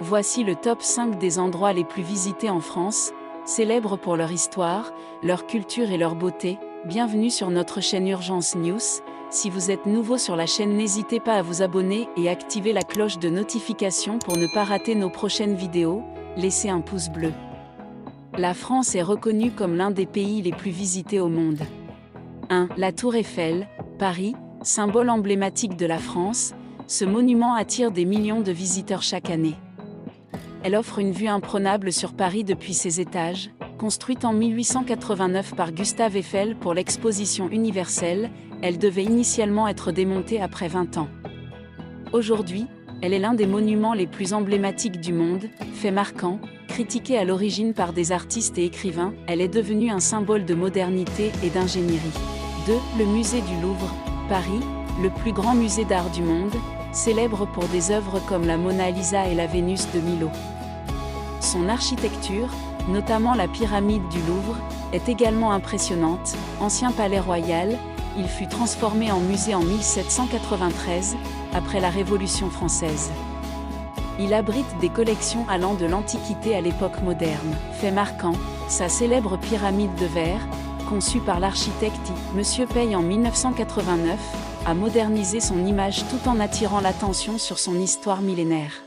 Voici le top 5 des endroits les plus visités en France, célèbres pour leur histoire, leur culture et leur beauté. Bienvenue sur notre chaîne Urgence News. Si vous êtes nouveau sur la chaîne, n'hésitez pas à vous abonner et activer la cloche de notification pour ne pas rater nos prochaines vidéos. Laissez un pouce bleu. La France est reconnue comme l'un des pays les plus visités au monde. 1. La Tour Eiffel, Paris, symbole emblématique de la France. Ce monument attire des millions de visiteurs chaque année. Elle offre une vue imprenable sur Paris depuis ses étages. Construite en 1889 par Gustave Eiffel pour l'exposition universelle, elle devait initialement être démontée après 20 ans. Aujourd'hui, elle est l'un des monuments les plus emblématiques du monde. Fait marquant, critiquée à l'origine par des artistes et écrivains, elle est devenue un symbole de modernité et d'ingénierie. 2. Le musée du Louvre, Paris, le plus grand musée d'art du monde, célèbre pour des œuvres comme la Mona Lisa et la Vénus de Milo. Son architecture, notamment la pyramide du Louvre, est également impressionnante. Ancien palais royal, il fut transformé en musée en 1793, après la Révolution française. Il abrite des collections allant de l'Antiquité à l'époque moderne. Fait marquant, sa célèbre pyramide de verre, conçue par l'architecte M. Paye en 1989, a modernisé son image tout en attirant l'attention sur son histoire millénaire.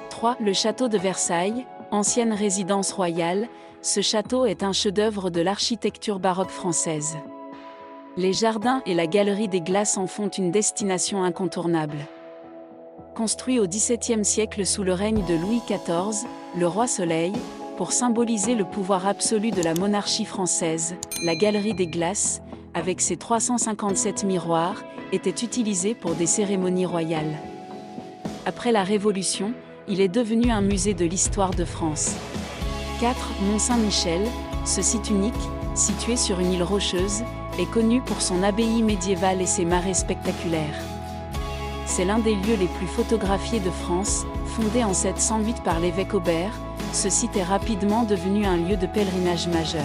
3. Le château de Versailles, ancienne résidence royale, ce château est un chef-d'œuvre de l'architecture baroque française. Les jardins et la galerie des glaces en font une destination incontournable. Construit au XVIIe siècle sous le règne de Louis XIV, le roi Soleil, pour symboliser le pouvoir absolu de la monarchie française, la galerie des glaces, avec ses 357 miroirs, était utilisée pour des cérémonies royales. Après la Révolution, il est devenu un musée de l'histoire de France. 4. Mont-Saint-Michel, ce site unique, situé sur une île rocheuse, est connu pour son abbaye médiévale et ses marais spectaculaires. C'est l'un des lieux les plus photographiés de France. Fondé en 708 par l'évêque Aubert, ce site est rapidement devenu un lieu de pèlerinage majeur.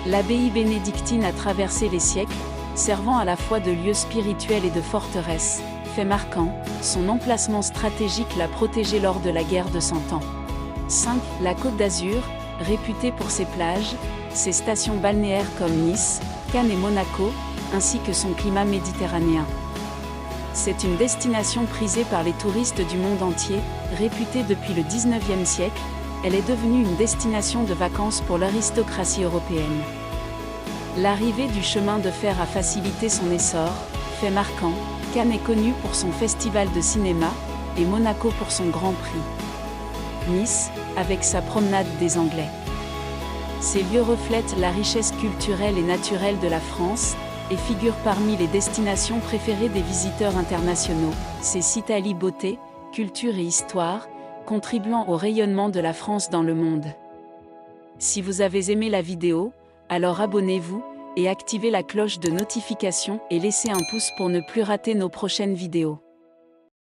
L'abbaye bénédictine a traversé les siècles, servant à la fois de lieu spirituel et de forteresse. Fait marquant, son emplacement stratégique l'a protégé lors de la guerre de 100 ans. 5. La Côte d'Azur, réputée pour ses plages, ses stations balnéaires comme Nice, Cannes et Monaco, ainsi que son climat méditerranéen. C'est une destination prisée par les touristes du monde entier. Réputée depuis le 19e siècle, elle est devenue une destination de vacances pour l'aristocratie européenne. L'arrivée du chemin de fer a facilité son essor. Fait marquant, Cannes est connue pour son festival de cinéma, et Monaco pour son Grand Prix. Nice, avec sa promenade des Anglais. Ces lieux reflètent la richesse culturelle et naturelle de la France, et figurent parmi les destinations préférées des visiteurs internationaux. Ces sites allient beauté, culture et histoire, contribuant au rayonnement de la France dans le monde. Si vous avez aimé la vidéo, alors abonnez-vous, et activez la cloche de notification et laissez un pouce pour ne plus rater nos prochaines vidéos.